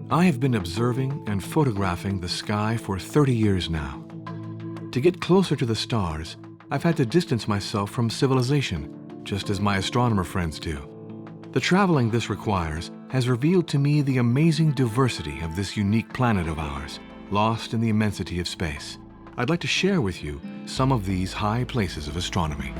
I have been observing and photographing the sky for 30 years now. To get closer to the stars, I've had to distance myself from civilization, just as my astronomer friends do. The traveling this requires has revealed to me the amazing diversity of this unique planet of ours, lost in the immensity of space. I'd like to share with you some of these high places of astronomy.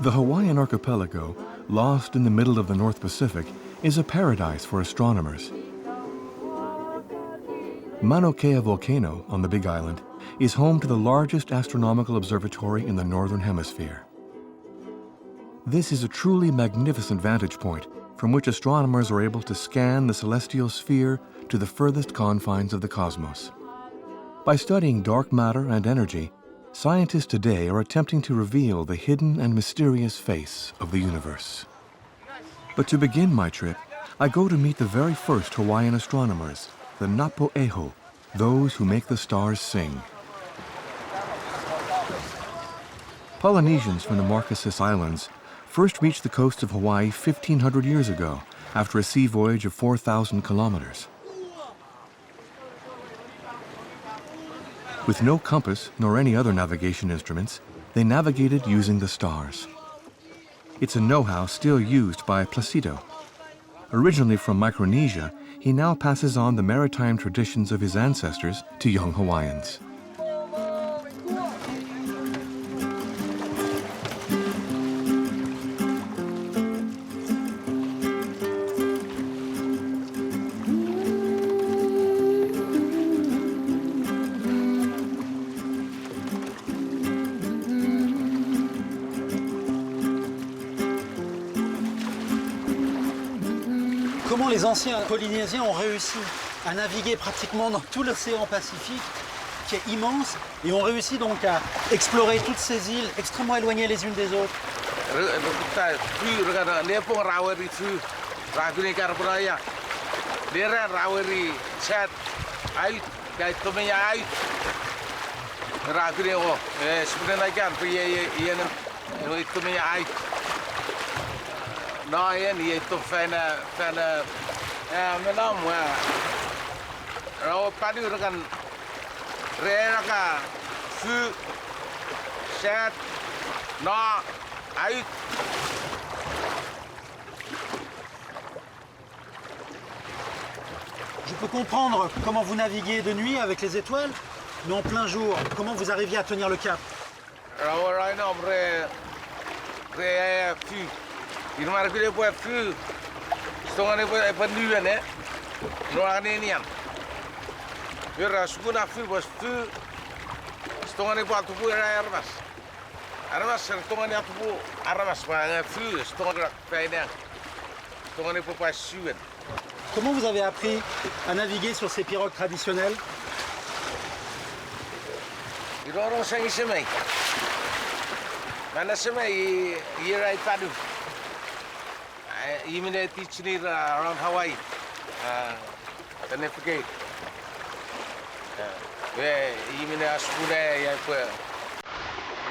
The Hawaiian archipelago, lost in the middle of the North Pacific, is a paradise for astronomers. Mauna Kea volcano on the Big Island is home to the largest astronomical observatory in the Northern Hemisphere. This is a truly magnificent vantage point from which astronomers are able to scan the celestial sphere to the furthest confines of the cosmos. By studying dark matter and energy, scientists today are attempting to reveal the hidden and mysterious face of the universe. But to begin my trip, I go to meet the very first Hawaiian astronomers, the Napo'eho, those who make the stars sing. Polynesians from the Marquesas Islands first reached the coast of Hawaii 1,500 years ago after a sea voyage of 4,000 kilometers. With no compass nor any other navigation instruments, they navigated using the stars. It's a know-how still used by Placido. Originally from Micronesia, he now passes on the maritime traditions of his ancestors to young Hawaiians. Comment les anciens Polynésiens ont réussi à naviguer pratiquement dans tout l'océan Pacifique, qui est immense, et ont réussi donc à explorer toutes ces îles extrêmement éloignées les unes des autres. Je peux comprendre comment vous naviguez de nuit avec les étoiles, mais en plein jour, comment vous arriviez à tenir le cap? Comment vous avez appris à naviguer sur ces pirogues traditionnelles? Around Hawaii, the Navigate. Even a school, I put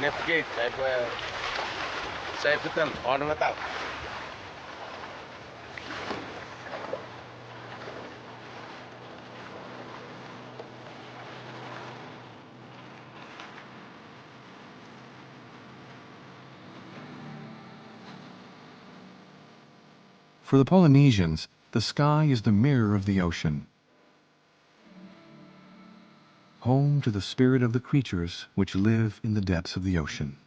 Navigate, I put Saiputan on the top. For the Polynesians, the sky is the mirror of the ocean, home to the spirit of the creatures which live in the depths of the ocean.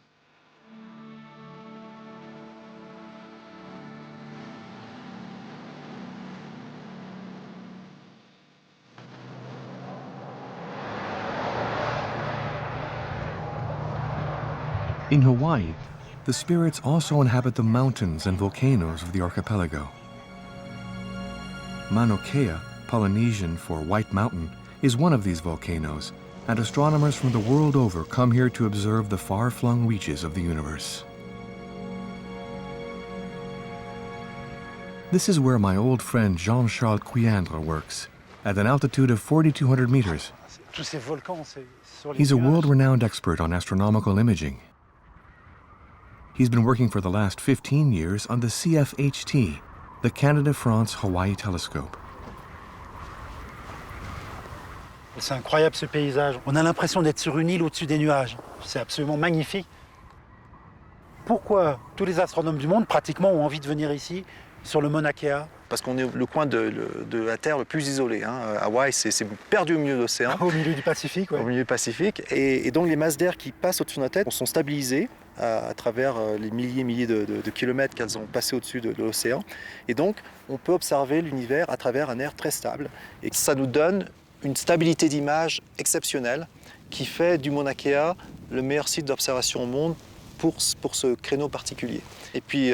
In Hawaii, the spirits also inhabit the mountains and volcanoes of the archipelago. Mauna Kea, Polynesian for White Mountain, is one of these volcanoes, and astronomers from the world over come here to observe the far-flung reaches of the universe. This is where my old friend Jean-Charles Cuillandre works, at an altitude of 4,200 meters. He's a world-renowned expert on astronomical imaging. He's been working for the last 15 years on the CFHT, the Canada-France-Hawaii telescope. C'est incroyable ce paysage. On a l'impression d'être sur une île au-dessus des nuages. C'est absolument magnifique. Pourquoi tous les astronomes du monde, pratiquement, ont envie de venir ici, sur le Mauna Kea? Parce qu'on est le coin de la Terre le plus isolé. Hawaï, c'est perdu au milieu de l'océan. Au milieu du Pacifique, oui. Au milieu du Pacifique. Et donc les masses d'air qui passent au-dessus de notre tête sont stabilisées à travers les milliers et milliers de kilomètres qu'elles ont passé au-dessus de l'océan. Et donc on peut observer l'univers à travers un air très stable. Et ça nous donne une stabilité d'image exceptionnelle qui fait du Mauna Kea le meilleur site d'observation au monde pour ce créneau particulier. Et puis,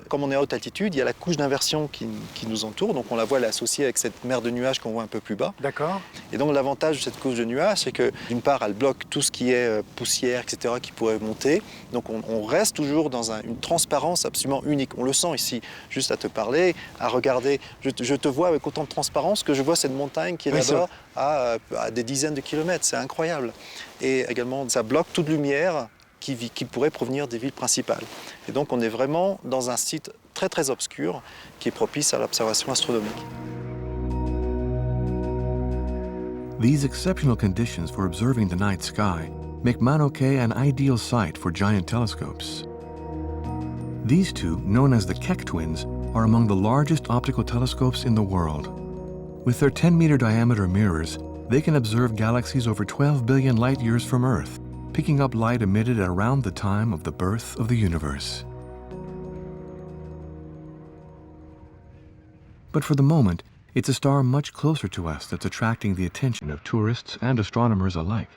comme on est à haute altitude, il y a la couche d'inversion qui nous entoure, donc on la voit, elle est associée avec cette mer de nuages qu'on voit un peu plus bas. D'accord. Et donc l'avantage de cette couche de nuages, c'est que d'une part, elle bloque tout ce qui est poussière, etc., qui pourrait monter. Donc on reste toujours dans une transparence absolument unique. On le sent ici, juste à te parler, à regarder. Je te vois avec autant de transparence que je vois cette montagne qui est là-bas à des dizaines de kilomètres. C'est incroyable. Et également, ça bloque toute lumière qui pourrait provenir des villes principales. Et donc on est vraiment dans un site très très obscur qui est propice à l'observation astronomique. These exceptional conditions for observing the night sky make Mauna Kea an ideal site for giant telescopes. These two, known as the Keck twins, are among the largest optical telescopes in the world. With their 10-meter diameter mirrors, they can observe galaxies over 12 billion light-years from Earth, picking up light emitted at around the time of the birth of the universe. But for the moment, it's a star much closer to us that's attracting the attention of tourists and astronomers alike.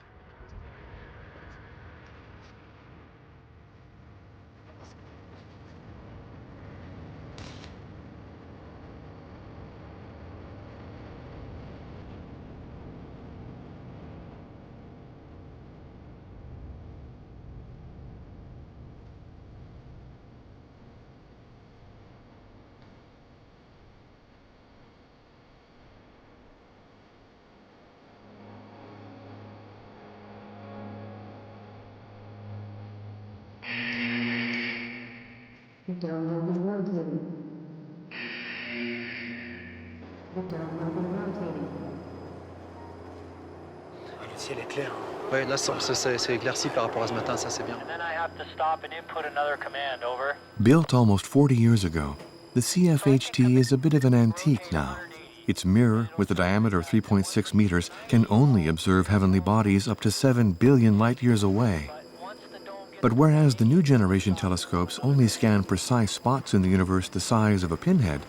Le ciel est clair. Oui, là c'est éclairci par rapport à ce matin, ça c'est bien. Built almost 40 years ago, the CFHT is a bit of an antique now. Its mirror, with a diameter of 3.6 meters, can only observe heavenly bodies up to 7 billion light-years away. But whereas the new generation telescopes only scan precise spots in the universe the size of a pinhead,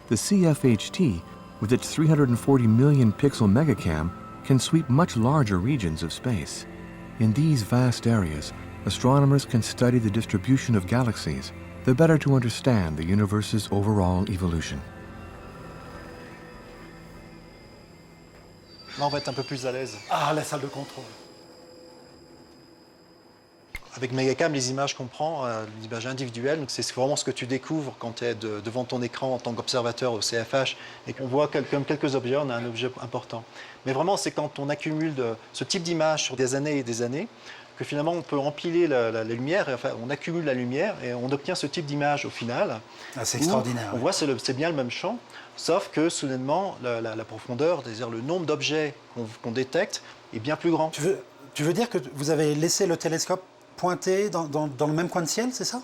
the CFHT, with its 340 million pixel megacam, can sweep much larger regions of space. In these vast areas, astronomers can study the distribution of galaxies, the better to understand the universe's overall evolution. Là on va être un peu plus à l'aise. Ah, la salle de contrôle. Avec Megacam, les images qu'on prend, l'image individuelle, c'est vraiment ce que tu découvres quand tu es devant ton écran en tant qu'observateur au CFH et qu'on voit comme quelques objets, on a un objet important. Mais vraiment, c'est quand on accumule ce type d'image sur des années et des années que finalement on peut empiler la lumière, enfin, on accumule la lumière et on obtient ce type d'image au final. Ah, c'est extraordinaire. On voit c'est bien le même champ, sauf que soudainement la profondeur, c'est-à-dire le nombre d'objets qu'on détecte est bien plus grand. Tu veux dire que vous avez laissé le télescope pointé dans le même coin de ciel, c'est ça?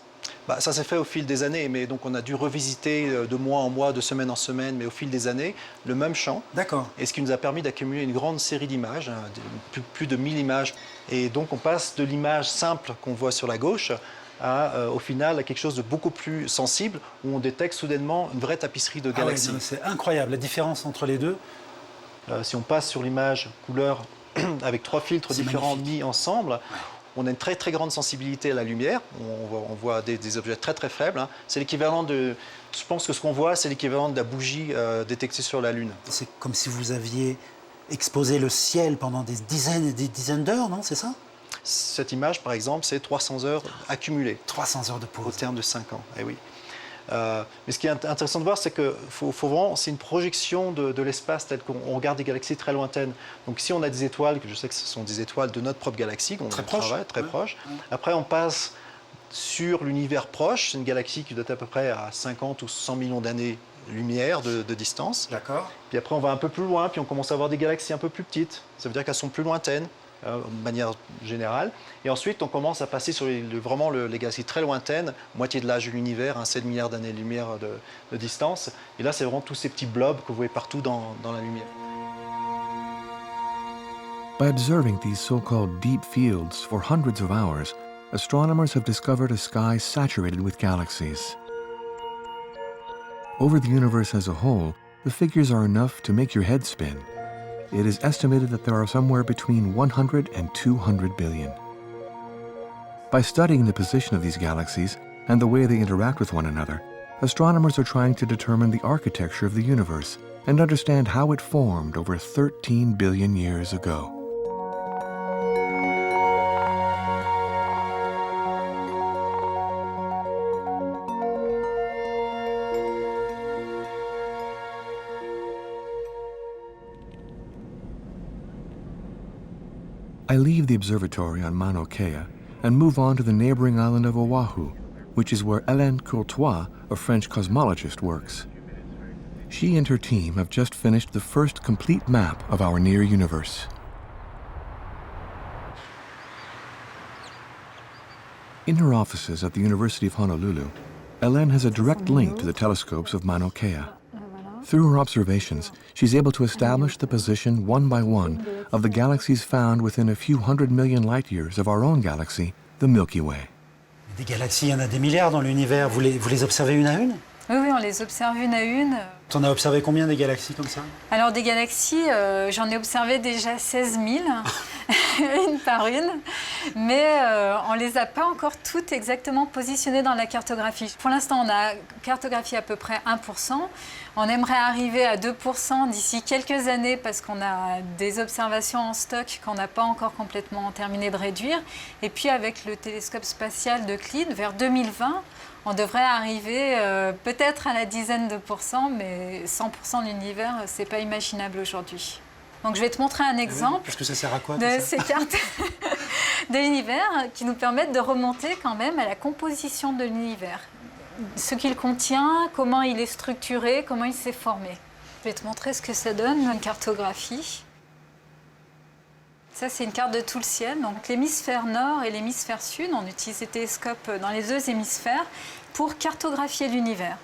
Ça s'est fait au fil des années, mais donc on a dû revisiter de mois en mois, de semaine en semaine, mais au fil des années, le même champ. D'accord. Et ce qui nous a permis d'accumuler une grande série d'images, plus de 1000 images. Et donc on passe de l'image simple qu'on voit sur la gauche au final à quelque chose de beaucoup plus sensible, où on détecte soudainement une vraie tapisserie de galaxies. Ah ouais, c'est incroyable, la différence entre les deux. Si on passe sur l'image couleur avec 3 filtres différents mis ensemble, on a une très très grande sensibilité à la lumière, on voit des objets très très faibles. Hein. C'est l'équivalent de, je pense que ce qu'on voit, c'est l'équivalent de la bougie détectée sur la Lune. C'est comme si vous aviez exposé le ciel pendant des dizaines et des dizaines d'heures, non? C'est ça? Cette image, par exemple, c'est 300 heures accumulées. 300 heures de Au pause. terme de 5 ans, eh oui. Mais ce qui est intéressant de voir, c'est que c'est une projection de l'espace tel qu'on regarde des galaxies très lointaines. Donc si on a des étoiles, que je sais que ce sont des étoiles de notre propre galaxie, qu'on travaille très proche, après on passe sur l'univers proche, c'est une galaxie qui doit être à peu près à 50 ou 100 millions d'années-lumière de distance. D'accord. Puis après on va un peu plus loin, puis on commence à avoir des galaxies un peu plus petites. Ça veut dire qu'elles sont plus lointaines. De manière générale. Et ensuite, on commence à passer sur vraiment les galaxies très lointaines, moitié de l'âge de l'univers, 7 milliards d'années-lumière de distance. Et là, c'est vraiment tous ces petits blobs que vous voyez partout dans la lumière. By observing these so-called deep fields for hundreds of hours, astronomers have discovered a sky saturated with galaxies. Over the universe as a whole, the figures are enough to make your head spin. It is estimated that there are somewhere between 100 and 200 billion. By studying the position of these galaxies and the way they interact with one another, astronomers are trying to determine the architecture of the universe and understand how it formed over 13 billion years ago. I leave the observatory on Mauna Kea and move on to the neighboring island of Oahu, which is where Hélène Courtois, a French cosmologist, works. She and her team have just finished the first complete map of our near universe. In her offices at the University of Honolulu, Hélène has a direct link to the telescopes of Mauna Kea. Through her observations, she's able to establish the position one by one of the galaxies found within a few 100 million light-years of our own galaxy, the Milky Way. Des galaxies, il y en a des milliards dans l'univers. Vous les observez une à une? Oui, on les observe une à une. Tu en as observé combien des galaxies comme ça? Alors des galaxies, j'en ai observé déjà 16 000, une par une, mais on ne les a pas encore toutes exactement positionnées dans la cartographie. Pour l'instant, on a cartographié à peu près 1%. On aimerait arriver à 2% d'ici quelques années parce qu'on a des observations en stock qu'on n'a pas encore complètement terminé de réduire. Et puis avec le télescope spatial d'Euclide, vers 2020, on devrait arriver peut-être à la dizaine de pourcents, mais 100% de l'univers, c'est pas imaginable aujourd'hui. Donc je vais te montrer un exemple. Parce que ça sert à quoi de ces cartes de l'univers qui nous permettent de remonter quand même à la composition de l'univers. Ce qu'il contient, comment il est structuré, comment il s'est formé. Je vais te montrer ce que ça donne, une cartographie. Ça, c'est une carte de tout le ciel. Donc l'hémisphère nord et l'hémisphère sud, on utilise des télescopes dans les deux hémisphères pour cartographier l'univers.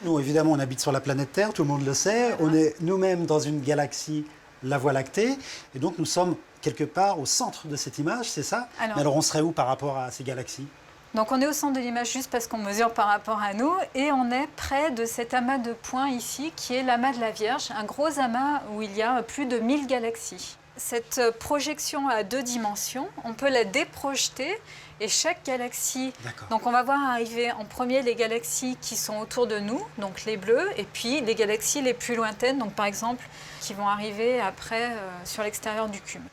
Nous, évidemment, on habite sur la planète Terre, tout le monde le sait. On est nous-mêmes dans une galaxie, la Voie lactée. Et donc, nous sommes quelque part au centre de cette image, c'est ça? Mais alors, on serait où par rapport à ces galaxies? Donc on est au centre de l'image juste parce qu'on mesure par rapport à nous et on est près de cet amas de points ici qui est l'amas de la Vierge, un gros amas où il y a plus de 1000 galaxies. Cette projection à 2 dimensions, on peut la déprojeter et chaque galaxie, donc on va voir arriver en premier les galaxies qui sont autour de nous, donc les bleus, et puis les galaxies les plus lointaines, donc par exemple qui vont arriver après sur l'extérieur du cube.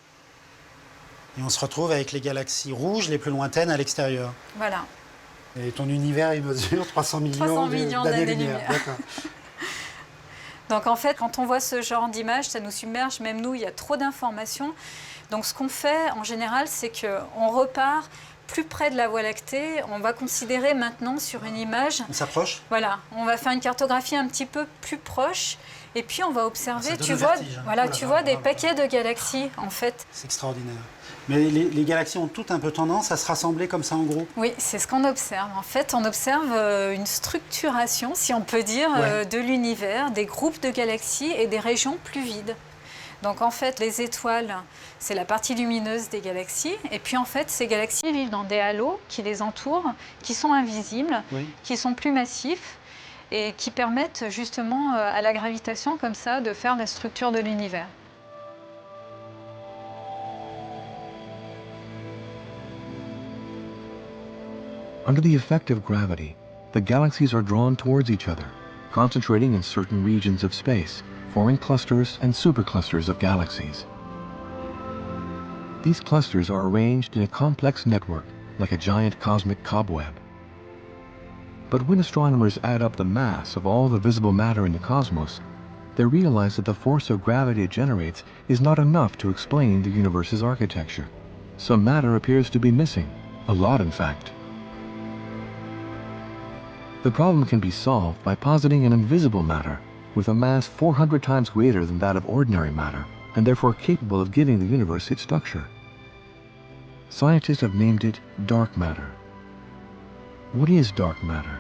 Et on se retrouve avec les galaxies rouges les plus lointaines à l'extérieur. Voilà. Et ton univers, il mesure 300 millions d'années-lumière. D'accord. Donc en fait, quand on voit ce genre d'image, ça nous submerge, même nous, il y a trop d'informations. Donc ce qu'on fait en général, c'est qu'on repart plus près de la Voie lactée. On va considérer maintenant sur une image... On s'approche? Voilà, on va faire une cartographie un petit peu plus proche. Et puis on va observer, tu vois des paquets de galaxies en fait. C'est extraordinaire. Mais les galaxies ont toutes un peu tendance à se rassembler comme ça en groupe? Oui, c'est ce qu'on observe. En fait, on observe une structuration, si on peut dire, de l'univers, des groupes de galaxies et des régions plus vides. Donc en fait, les étoiles, c'est la partie lumineuse des galaxies. Et puis en fait, ces galaxies vivent dans des halos qui les entourent, qui sont invisibles, qui sont plus massifs et qui permettent justement à la gravitation comme ça de faire la structure de l'univers. Under the effect of gravity, the galaxies are drawn towards each other, concentrating in certain regions of space, forming clusters and superclusters of galaxies. These clusters are arranged in a complex network like a giant cosmic cobweb. But when astronomers add up the mass of all the visible matter in the cosmos, they realize that the force of gravity it generates is not enough to explain the universe's architecture. Some matter appears to be missing, a lot in fact. The problem can be solved by positing an invisible matter with a mass 400 times greater than that of ordinary matter, and therefore capable of giving the universe its structure. Scientists have named it dark matter. What is dark matter?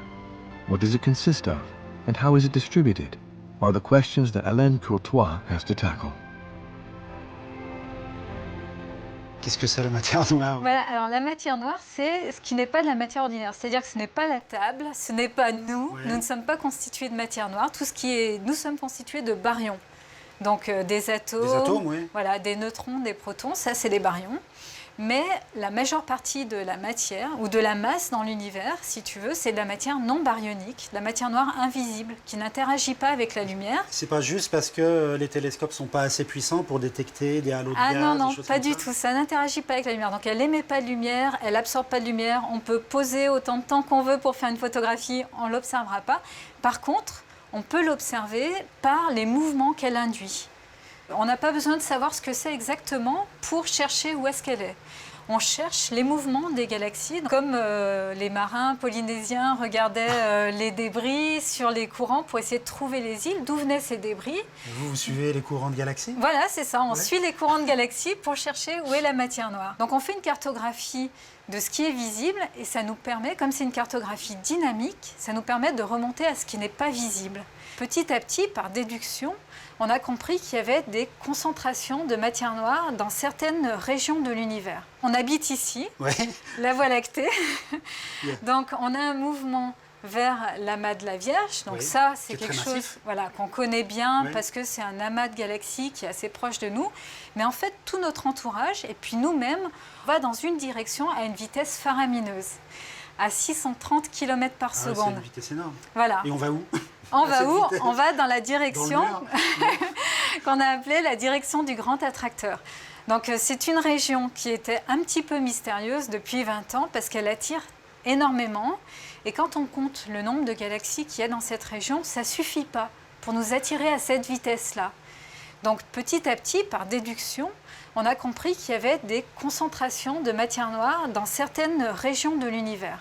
What does it consist of? And how is it distributed? Are the questions that Hélène Courtois has to tackle. Qu'est-ce que c'est la matière noire? Voilà, alors la matière noire, c'est ce qui n'est pas de la matière ordinaire. C'est-à-dire que ce n'est pas la table, ce n'est pas nous. Ouais. Nous ne sommes pas constitués de matière noire. Nous sommes constitués de baryons. Donc des atomes, Oui. voilà, des neutrons, des protons, ça c'est des baryons. Mais la majeure partie de la matière, ou de la masse dans l'univers, si tu veux, c'est de la matière non baryonique, de la matière noire invisible, qui n'interagit pas avec la lumière. C'est pas juste parce que les télescopes sont pas assez puissants pour détecter des halos de gaz, Non, des choses pas comme du ça. tout, ça n'interagit pas avec la lumière. Donc elle n'émet pas de lumière, elle n'absorbe pas de lumière, on peut poser autant de temps qu'on veut pour faire une photographie, on ne l'observera pas. Par contre, on peut l'observer par les mouvements qu'elle induit. On n'a pas besoin de savoir ce que c'est exactement pour chercher où est-ce qu'elle est. On cherche les mouvements des galaxies, comme les marins polynésiens regardaient les débris sur les courants pour essayer de trouver les îles, d'où venaient ces débris. Vous suivez les courants de galaxies? Voilà, c'est ça, on suit les courants de galaxies pour chercher où est la matière noire. Donc on fait une cartographie de ce qui est visible et ça nous permet, comme c'est une cartographie dynamique, ça nous permet de remonter à ce qui n'est pas visible. Petit à petit, par déduction, on a compris qu'il y avait des concentrations de matière noire dans certaines régions de l'univers. On habite ici, Ouais. la Voie lactée, donc on a un mouvement vers l'amas de la Vierge. Donc oui, ça, c'est quelque très chose massif. voilà, qu'on connaît bien Oui. parce que c'est un amas de galaxies qui est assez proche de nous. Mais en fait, tout notre entourage, et puis nous-mêmes, va dans une direction à une vitesse faramineuse, à 630 km par C'est seconde. une vitesse énorme. Voilà. Et on va où? On à va cette où? vitesse On va dans la direction Dans le qu'on a appelée la direction du grand attracteur. Donc c'est une région qui était un petit peu mystérieuse depuis 20 ans parce qu'elle attire énormément. Et quand on compte le nombre de galaxies qu'il y a dans cette région, ça ne suffit pas pour nous attirer à cette vitesse-là. Donc petit à petit, par déduction, on a compris qu'il y avait des concentrations de matière noire dans certaines régions de l'univers.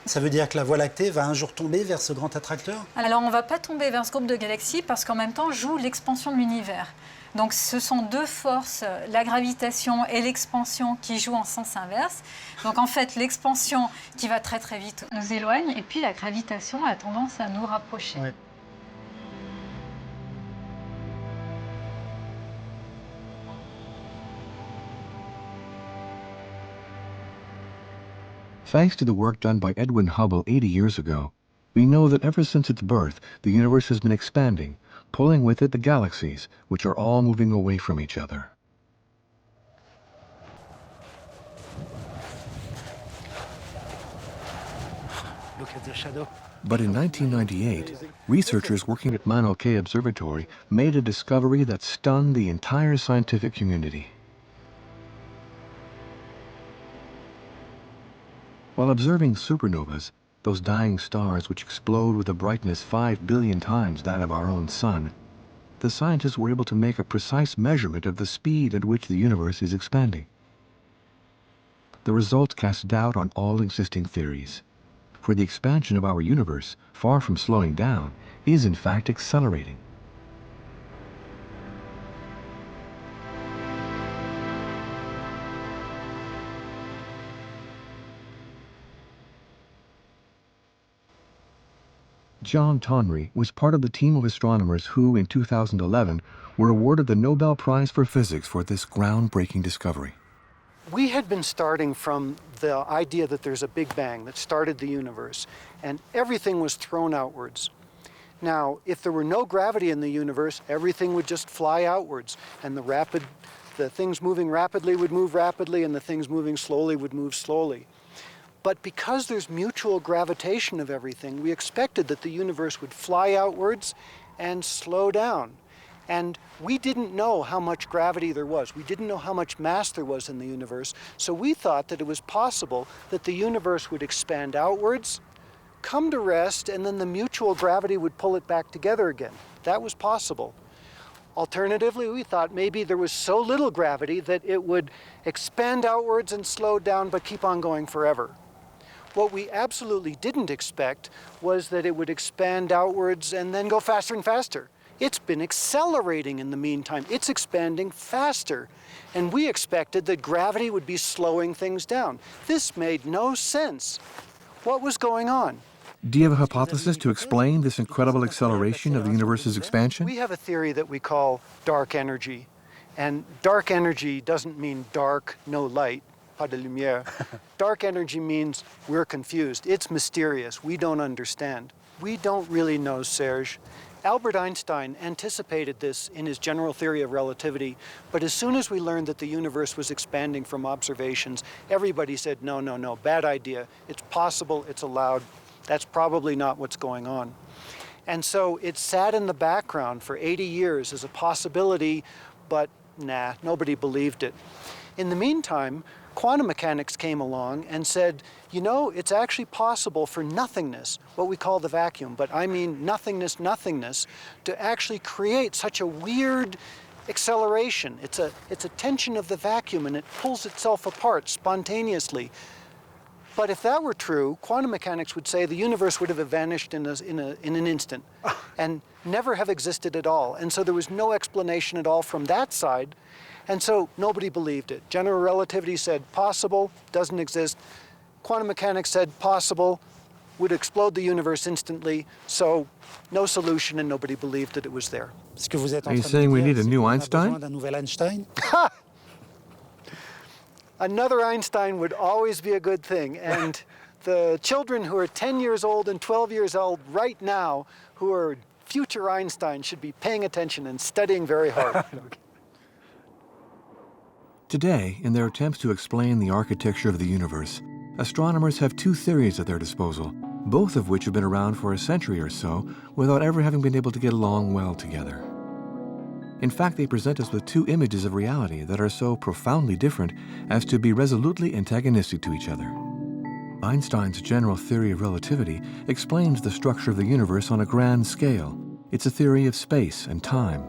Ça veut dire que la Voie lactée va un jour tomber vers ce grand attracteur? Alors on ne va pas tomber vers ce groupe de galaxies parce qu'en même temps joue l'expansion de l'univers. Donc ce sont deux forces, la gravitation et l'expansion, qui jouent en sens inverse. Donc en fait l'expansion qui va très très vite nous éloigne et puis la gravitation a tendance à nous rapprocher. Ouais. Thanks to the work done by Edwin Hubble 80 years ago, we know that ever since its birth, the universe has been expanding, pulling with it the galaxies, which are all moving away from each other. Look at the shadow. But in 1998, researchers working at Mauna Kea Observatory made a discovery that stunned the entire scientific community. While observing supernovas, those dying stars which explode with a brightness 5 billion times that of our own sun, the scientists were able to make a precise measurement of the speed at which the universe is expanding. The results cast doubt on all existing theories, for the expansion of our universe, far from slowing down, is in fact accelerating. John Tonry was part of the team of astronomers who, in 2011, were awarded the Nobel Prize for Physics for this groundbreaking discovery. We had been starting from the idea that there's a Big Bang that started the universe, and everything was thrown outwards. Now, if there were no gravity in the universe, everything would just fly outwards, and the things moving rapidly would move rapidly, and the things moving slowly would move slowly. But because there's mutual gravitation of everything, we expected that the universe would fly outwards and slow down. And we didn't know how much gravity there was. We didn't know how much mass there was in the universe. So we thought that it was possible that the universe would expand outwards, come to rest, and then the mutual gravity would pull it back together again. That was possible. Alternatively, we thought maybe there was so little gravity that it would expand outwards and slow down but keep on going forever. What we absolutely didn't expect was that it would expand outwards and then go faster and faster. It's been accelerating in the meantime. It's expanding faster. And we expected that gravity would be slowing things down. This made no sense. What was going on? Do you have a hypothesis to explain this incredible acceleration of the universe's expansion? We have a theory that we call dark energy. And dark energy doesn't mean dark, no light, pas de lumière. Dark energy means we're confused. It's mysterious. We don't understand. We don't really know, Serge. Albert Einstein anticipated this in his general theory of relativity, but as soon as we learned that the universe was expanding from observations, everybody said, no, no, no, bad idea. It's possible, it's allowed. That's probably not what's going on. And so it sat in the background for 80 years as a possibility, but nah, nobody believed it. In the meantime, quantum mechanics came along and said, you know, it's actually possible for nothingness, what we call the vacuum, but I mean nothingness, to actually create such a weird acceleration. It's a tension of the vacuum and it pulls itself apart spontaneously. But if that were true, quantum mechanics would say the universe would have vanished in an instant and never have existed at all. And so there was no explanation at all from that side. And so nobody believed it. General relativity said possible, doesn't exist. Quantum mechanics said possible, would explode the universe instantly. So no solution and nobody believed that it was there. Are you saying we need a new Einstein? Another Einstein would always be a good thing. And the children who are 10 years old and 12 years old right now, who are future Einstein, should be paying attention and studying very hard. Today, in their attempts to explain the architecture of the universe, astronomers have two theories at their disposal, both of which have been around for a century or so without ever having been able to get along well together. In fact, they present us with two images of reality that are so profoundly different as to be resolutely antagonistic to each other. Einstein's general theory of relativity explains the structure of the universe on a grand scale. It's a theory of space and time.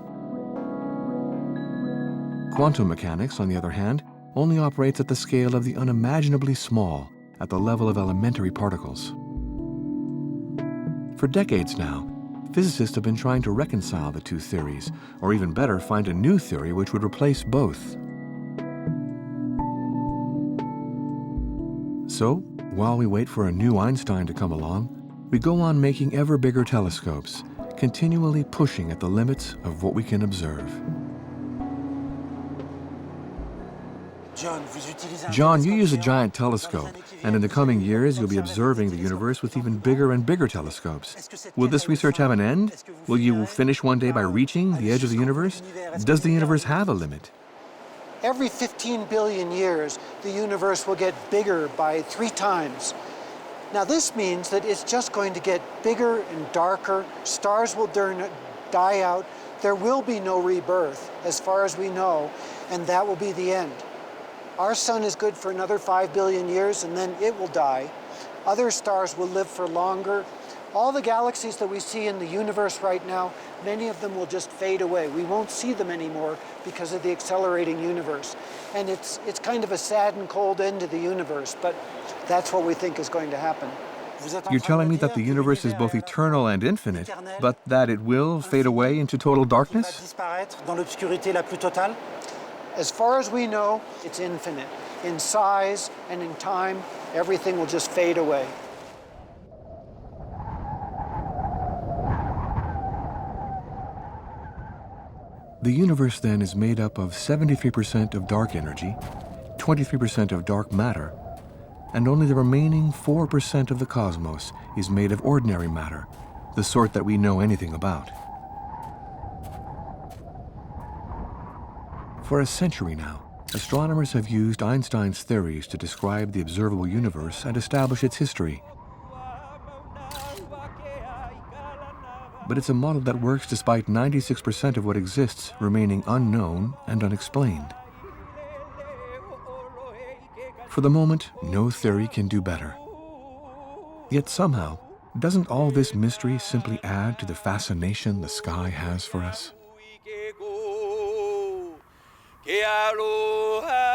Quantum mechanics, on the other hand, only operates at the scale of the unimaginably small, at the level of elementary particles. For decades now, physicists have been trying to reconcile the two theories, or even better, find a new theory which would replace both. So, while we wait for a new Einstein to come along, we go on making ever bigger telescopes, continually pushing at the limits of what we can observe. John, you use a giant telescope, and in the coming years you'll be observing the universe with even bigger and bigger telescopes. Will this research have an end? Will you finish one day by reaching the edge of the universe? Does the universe have a limit? Every 15 billion years, the universe will get bigger by 3 times. Now this means that it's just going to get bigger and darker, stars will die out, there will be no rebirth, as far as we know, and that will be the end. Our sun is good for another 5 billion years and then it will die. Other stars will live for longer. All the galaxies that we see in the universe right now, many of them will just fade away. We won't see them anymore because of the accelerating universe. And it's kind of a sad and cold end to the universe, but that's what we think is going to happen. You're telling me that the universe is both eternal and infinite, but that it will fade away into total darkness? As far as we know, it's infinite. In size and in time, everything will just fade away. The universe then is made up of 73% of dark energy, 23% of dark matter, and only the remaining 4% of the cosmos is made of ordinary matter, the sort that we know anything about. For a century now, Astronomers have used Einstein's theories to describe the observable universe and establish its history. But it's a model that works despite 96% of what exists remaining unknown and unexplained. For the moment, no theory can do better. Yet somehow, doesn't all this mystery simply add to the fascination the sky has for us? Que aloha